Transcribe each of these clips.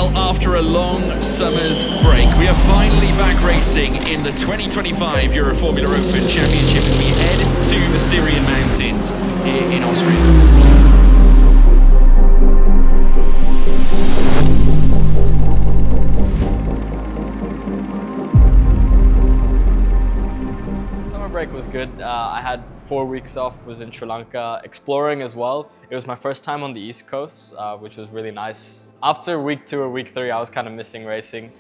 Well, after a long summer's break, we are finally back racing in the 2025 Euro Formula Open Championship as we head to the Styrian Mountains here in Austria. Break was good. I had 4 weeks off, was in Sri Lanka exploring as well. It was my first time on the East Coast, which was really nice. After week 2 or week 3, I was kind of missing racing,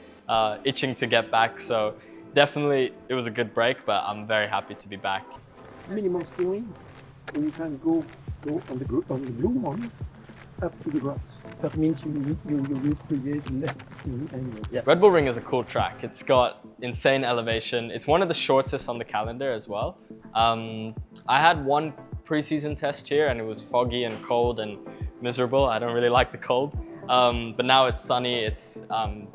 itching to get back. So definitely it was a good break, but I'm very happy to be back. Minimum steering, so you can go on the blue one up to the grass. That means you will create less steering anyway. Yes. Red Bull Ring is a cool track. It's got insane elevation. It's one of the shortest on the calendar as well. I had one pre-season test here and it was foggy and cold and miserable. I don't really like the cold. But now it's sunny, it's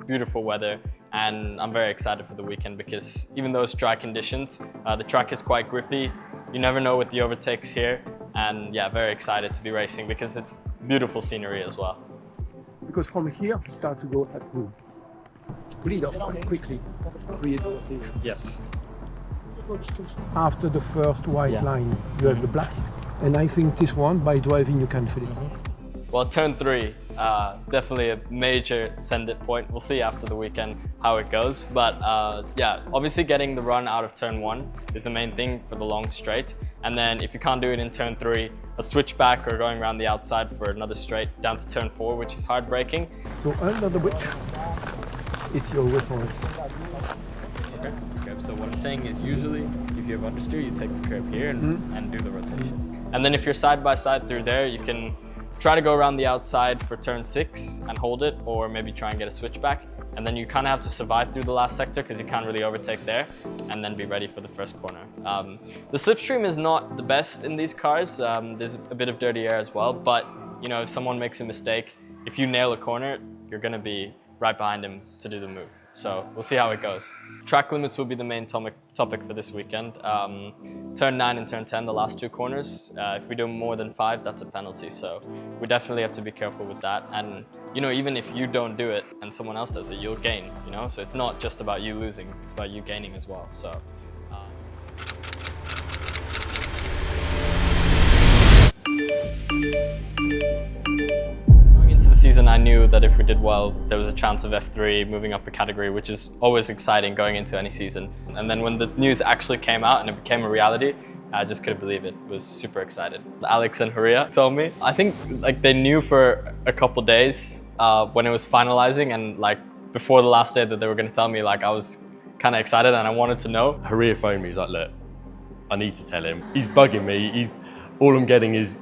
beautiful weather, and I'm very excited for the weekend because even though it's dry conditions, the track is quite grippy. You never know with the overtakes here. And yeah, very excited to be racing because it's beautiful scenery as well. Because from here, we start to go at blue. Bleed off quite quickly, create rotation. Yes. After the first white line, you have the black. And I think this one, by driving, you can feel it. Well, turn 3, definitely a major send-it point. We'll see after the weekend how it goes. But yeah, obviously getting the run out of turn 1 is the main thing for the long straight. And then if you can't do it in turn 3, a switchback or going around the outside for another straight down to turn 4, which is hard braking. So under the bridge is your reference. Okay. So what I'm saying is usually if you have understeer, you take the curb here and do the rotation. And then if you're side by side through there, you can try to go around the outside for turn 6 and hold it, or maybe try and get a switchback. And then you kind of have to survive through the last sector because you can't really overtake there, and then be ready for the first corner. The slipstream is not the best in these cars. There's a bit of dirty air as well, but you know, if someone makes a mistake, if you nail a corner, you're going to be right behind him to do the move. So we'll see how it goes. Track limits will be the main topic for this weekend. Turn 9 and turn 10, the last 2 corners. If we do more than 5, that's a penalty. So we definitely have to be careful with that. And you know, even if you don't do it and someone else does it, you'll gain. You know, so it's not just about you losing; it's about you gaining as well. So. Season, I knew that if we did well, there was a chance of F3 moving up a category, which is always exciting going into any season. And then when the news actually came out and it became a reality, I just couldn't believe it. I was super excited. Alex and Haria told me. I think like they knew for a couple days when it was finalizing, and like before the last day that they were going to tell me, like I was kind of excited and I wanted to know. Haria phoned me. He's like, look, I need to tell him. He's bugging me. All I'm getting is,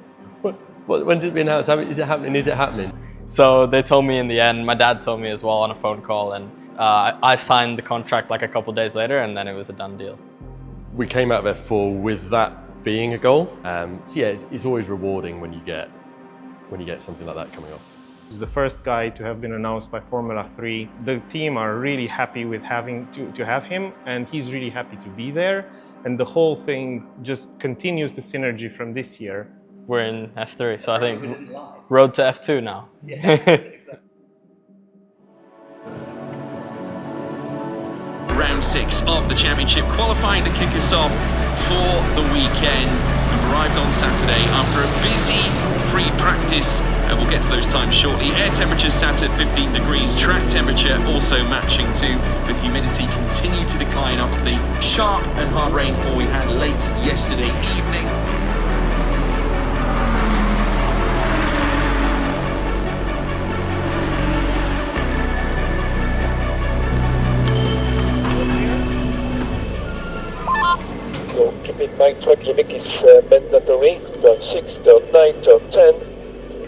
when's it been announced? Is it happening? Is it happening? So they told me in the end, my dad told me as well on a phone call, and I signed the contract like a couple days later, and then it was a done deal. We came out of F4 with that being a goal. So yeah, it's always rewarding when you get something like that coming off. He's the first guy to have been announced by Formula 3. The team are really happy with having to have him, and he's really happy to be there. And the whole thing just continues the synergy from this year. We're in F3, so I think road to F2 now. Yeah, exactly. Round 6 of the championship, qualifying to kick us off for the weekend. We've arrived on Saturday after a busy free practice. We'll get to those times shortly. Air temperature sat at 15 degrees, track temperature also matching too, with humidity continued to decline after the sharp and hard rainfall we had late yesterday evening. Keep in mind, track limit is mandatory. Turn 6, turn 9, turn 10.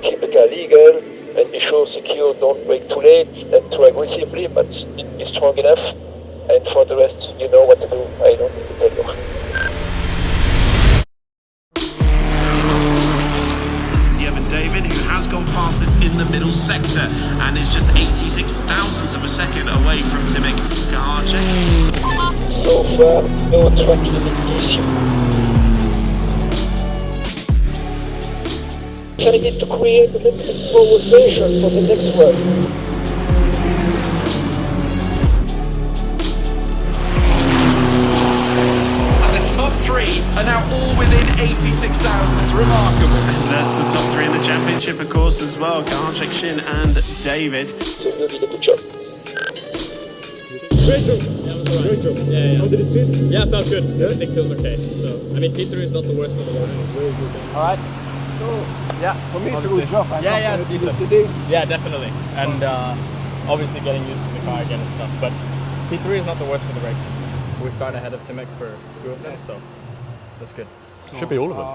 Keep the car legal and be sure secure. Don't brake too late and too aggressively, but be strong enough. And for the rest, you know what to do. I don't need to tell you. This is Yevon David, who has gone fastest in the middle sector and is just 86 thousandths of a second away from Timic. Car check. So far, no track limit issue. I need to create a little bit more rotation for the next one. three are now all within 86 thousandths. Remarkable. That's the top three in the championship, of course, as well. Karchek, Shin and David. So you did a good job. Great job. Yeah, it was alright. Great job. Yeah. How did it feel? Yeah, it felt good. Yeah. I think it feels okay. So, I mean, P3 is not the worst for the road. It's very good. Alright. So, Yeah. for me, it's a Obviously. good job. Yeah, it's decent. Today. Yeah, definitely. And obviously getting used to the car again and stuff. But P3 is not the worst for the races. We start ahead of Timek for 2 of them, so that's good. Should be all of them.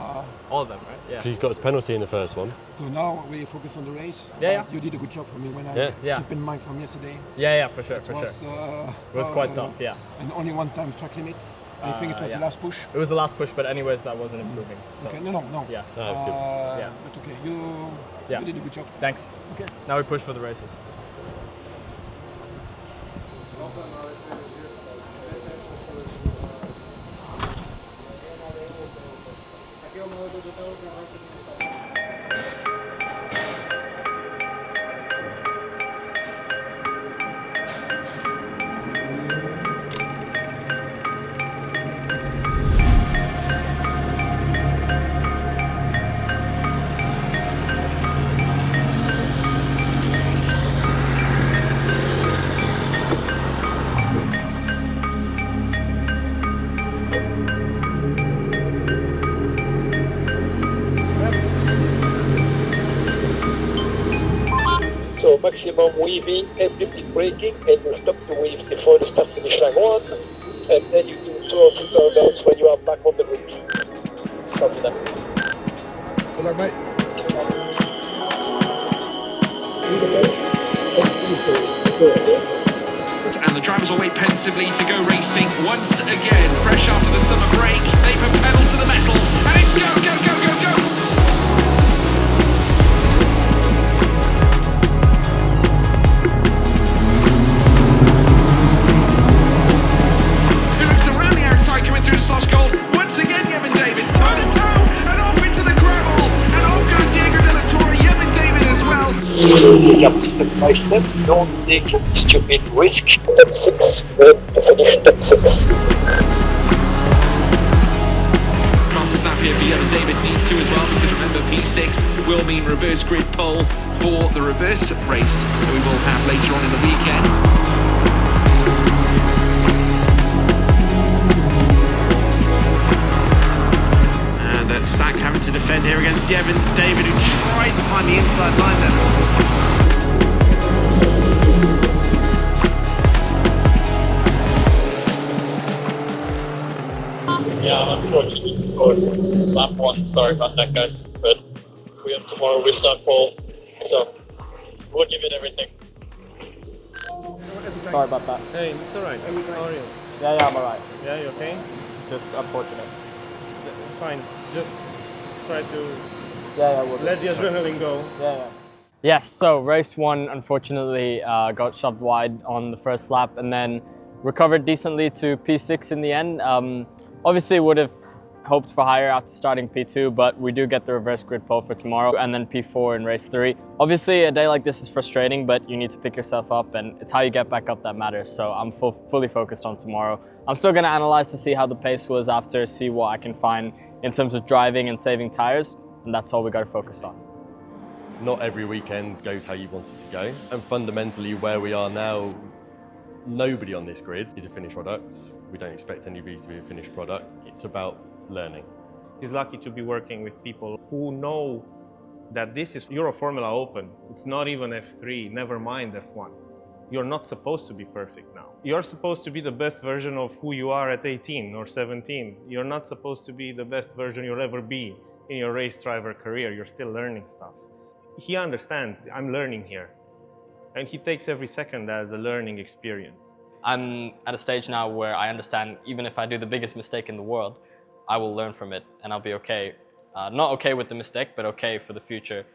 All of them, right? Yeah. He's got his penalty in the first one. So now we focus on the race. Yeah. You did a good job for me when I Yeah. keep in mind from yesterday. Yeah, for sure, It was, It was quite tough, yeah. And only one time track limits. I think it was the last push. It was the last push, but anyways, I wasn't improving. So. Okay, no. Yeah. That's good. Yeah. But okay, you did a good job. Thanks. Okay. Now we push for the races. So maximum weaving and lifting braking, and you stop to weave before the start finish line 1, and then you do 2 or 3 turndowns when you are back on the grid. Copy that. Good luck, mate. And the drivers will wait pensively to go racing once again. Fresh after the summer break, they put pedal to the metal, and it's go, go, go, go, go! Who looks around the outside coming through the soft gold? Once again, Yevon David, toe to toe, and off into the gravel, and off goes Diego de la Torre, Yevon David as well. Pick up step by step, don't take stupid risk. Top 6, to finish top 6. Fastest lap here for Yevon David needs to as well, because remember P6 will mean reverse grid pole for the reverse race that we will have later on in the weekend. Stack having to defend here against Yevon David, who tried to find the inside line there. Yeah, unfortunately for lap 1, sorry about that guys, but we have tomorrow restart pole, so we'll give it everything. Sorry about that. Hey, it's alright. How are you? Yeah, I'm alright. Yeah, you okay? Just unfortunate. It's fine. Just try to Yeah, let the adrenaline go. Yeah. Yes, so race 1 unfortunately got shoved wide on the first lap and then recovered decently to P6 in the end. Obviously would have hoped for higher after starting P2, but we do get the reverse grid pole for tomorrow and then P4 in race 3. Obviously a day like this is frustrating, but you need to pick yourself up and it's how you get back up that matters. So I'm fully focused on tomorrow. I'm still going to analyze to see how the pace was after, see what I can find in terms of driving and saving tires, and that's all we got to focus on. Not every weekend goes how you want it to go. And fundamentally where we are now, nobody on this grid is a finished product. We don't expect anybody to be a finished product. It's about learning. He's lucky to be working with people who know that this is Euro Formula Open. It's not even F3, never mind F1. You're not supposed to be perfect now. You're supposed to be the best version of who you are at 18 or 17. You're not supposed to be the best version you'll ever be in your race driver career. You're still learning stuff. He understands, I'm learning here. And he takes every second as a learning experience. I'm at a stage now where I understand even if I do the biggest mistake in the world, I will learn from it and I'll be okay. Not okay with the mistake, but okay for the future.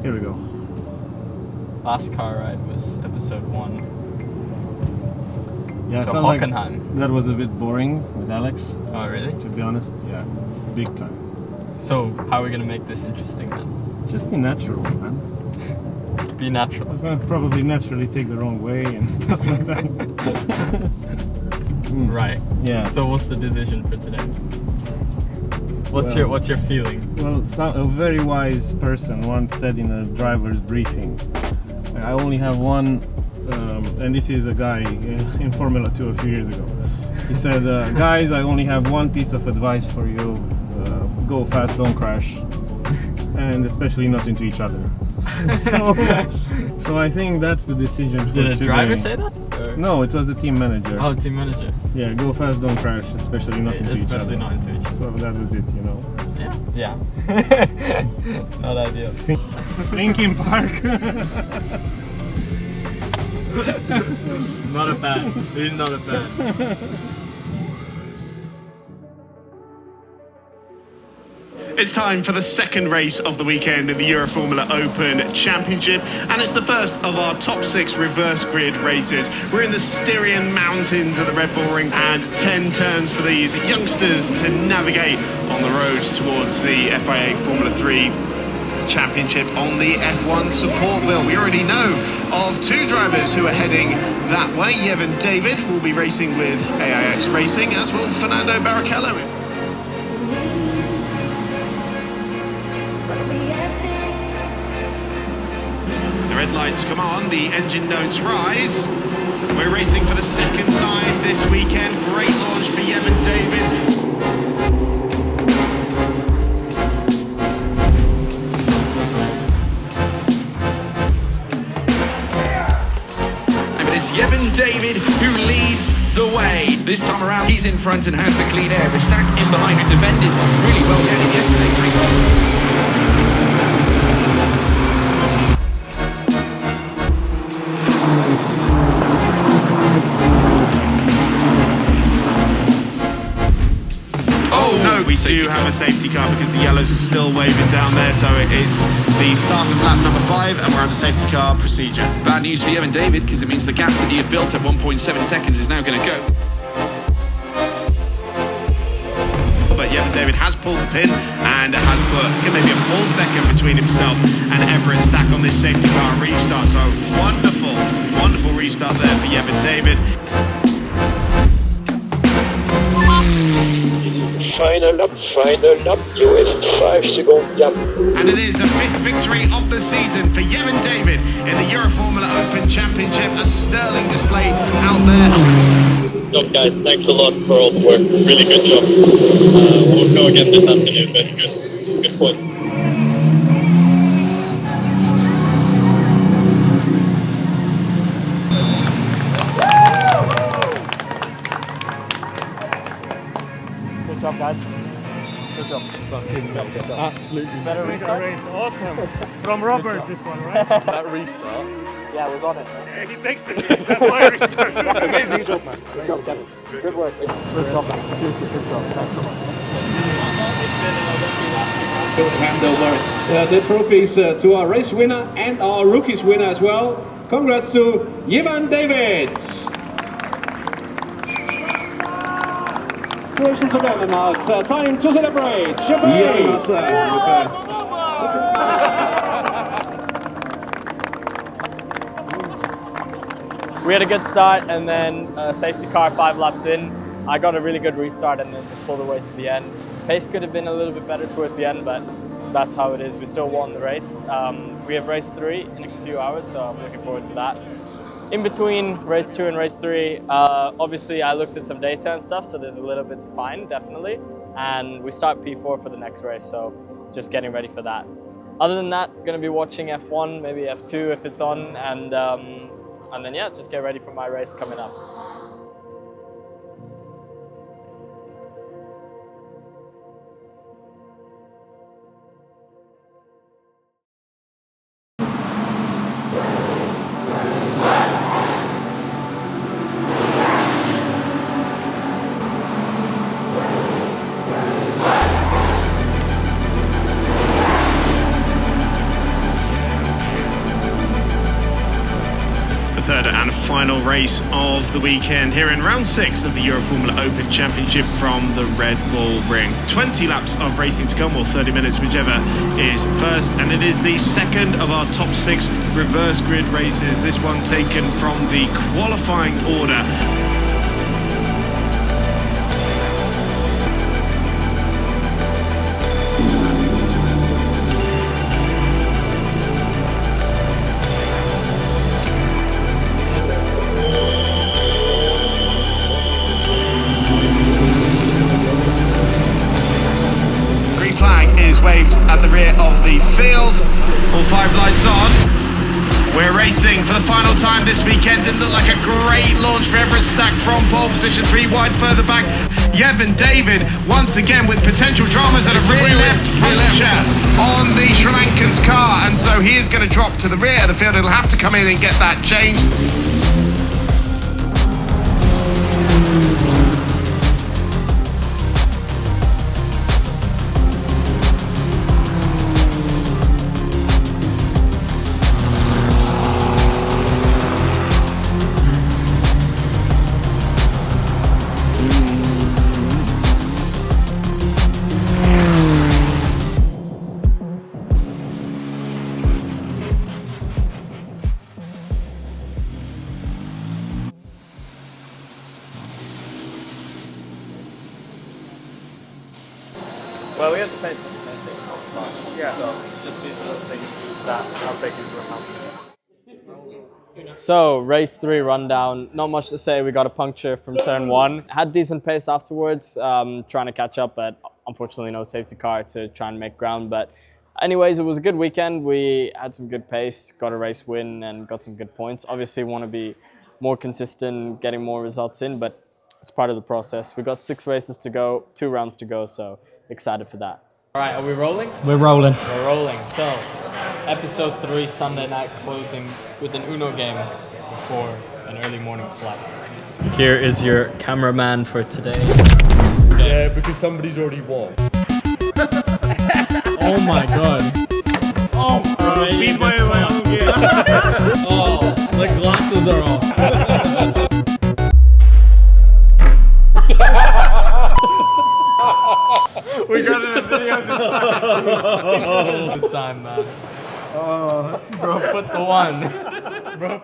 Here we go. Last car ride was episode 1. Yeah, So I felt like Hockenheim. that was a bit boring with Alex, Oh, really? to be honest. Yeah, big time. So how are we going to make this interesting then? Just be natural, man. Be natural. I'm gonna probably naturally take the wrong way and stuff like that. Right. Yeah. So what's the decision for today? What's your feeling? Well, a very wise person once said in a driver's briefing, I only have one, and this is a guy in Formula 2 a few years ago. He said, guys, I only have one piece of advice for you. Go fast, don't crash. And especially not into each other. So I think that's the decision for Did a today. driver say that? Or? No, it was the team manager. Oh, team manager. Yeah, go fast, don't crash, especially not into each other. Especially not into each other. So that was it, you know. Yeah. Not ideal. Linkin Park. Not a fan. He's not a fan. It's time for the second race of the weekend in the Euro Formula Open Championship, and it's the first of our top 6 reverse grid races. We're in the Styrian Mountains of the Red Bull Ring, and 10 turns for these youngsters to navigate on the road towards the FIA Formula 3 Championship on the F1 support wheel. We already know of 2 drivers who are heading that way. Yevon David will be racing with AIX Racing, as will Fernando Barrichello. The red lights come on, the engine notes rise. We're racing for the second time this weekend. Great launch for Yevon David. It's Yevon David who leads the way. This time around, he's in front and has the clean air. The stack in behind who defended really well down in yesterday's race. We do have a safety car because the yellows are still waving down there, so it's the start of lap number 5 and we're under safety car procedure. Bad news for Yevon David because it means the gap that he had built at 1.7 seconds is now going to go. But Yevon David has pulled the pin and has put maybe a full second between himself and Everett Stack on this safety car restart. So wonderful restart there for Yevon David. Final lap, you have 5 second gap. And it is a 5th victory of the season for Yevon David in the Euro Formula Open Championship. A sterling display out there. Look, guys, thanks a lot for all the work. Really good job. We'll go again this afternoon, but good points. Good job, guys. Good job. Absolutely. Better restart. Race. Awesome. From Robert, this one, right? That restart. Yeah, I was on it. Yeah, he texted me. That's my restart. Amazing job, man. Good job, Kevin. Good work. Good job, man. Seriously, good job. Thanks so much. Hand over the trophies to our race winner and our rookies winner as well. Congrats to Yevon David. Congratulations again, and now it's time to celebrate. Yes. We had a good start, and then safety car 5 laps in. I got a really good restart and then just pulled away to the end. Pace could have been a little bit better towards the end, but that's how it is. We still won the race. We have race 3 in a few hours, so I'm looking forward to that. In between race 2 and race 3, obviously I looked at some data and stuff, so there's a little bit to find, definitely. And we start P4 for the next race, so just getting ready for that. Other than that, going to be watching F1, maybe F2 if it's on, and then yeah, just get ready for my race coming up. final race of the weekend here in round 6 of the Euro Formula Open Championship from the Red Bull Ring. 20 laps of racing to come, or 30 minutes, whichever is first, and it is the second of our top 6 reverse grid races, this one taken from the qualifying order. Waved at the rear of the field. All 5 lights on. We're racing for the final time this weekend. Didn't look like a great launch for Everett Stack from pole position, 3 wide further back. Yevon David once again with potential dramas and a rear left puncture on the Sri Lankan's car, and so he is going to drop to the rear of the field. He'll have to come in and get that changed. Well, we have to pay something, I think, fast. Yeah. So it's just these little things that I'll take into account. So, race 3 rundown. Not much to say. We got a puncture from turn 1. Had decent pace afterwards, trying to catch up, but unfortunately no safety car to try and make ground. But anyways, it was a good weekend. We had some good pace, got a race win, and got some good points. Obviously, want to be more consistent, getting more results in, but it's part of the process. We got 6 races to go, 2 rounds to go, so excited for that. All right, are we rolling? We're rolling. We're rolling. So, episode 3, Sunday night closing with an Uno game before an early morning flight. Here is your cameraman for today. Yeah, because somebody's already won. Oh my god. Oh, Oh, the glasses are off. We got it in a video this time. This time, man. Oh, bro, put the 1. Bro.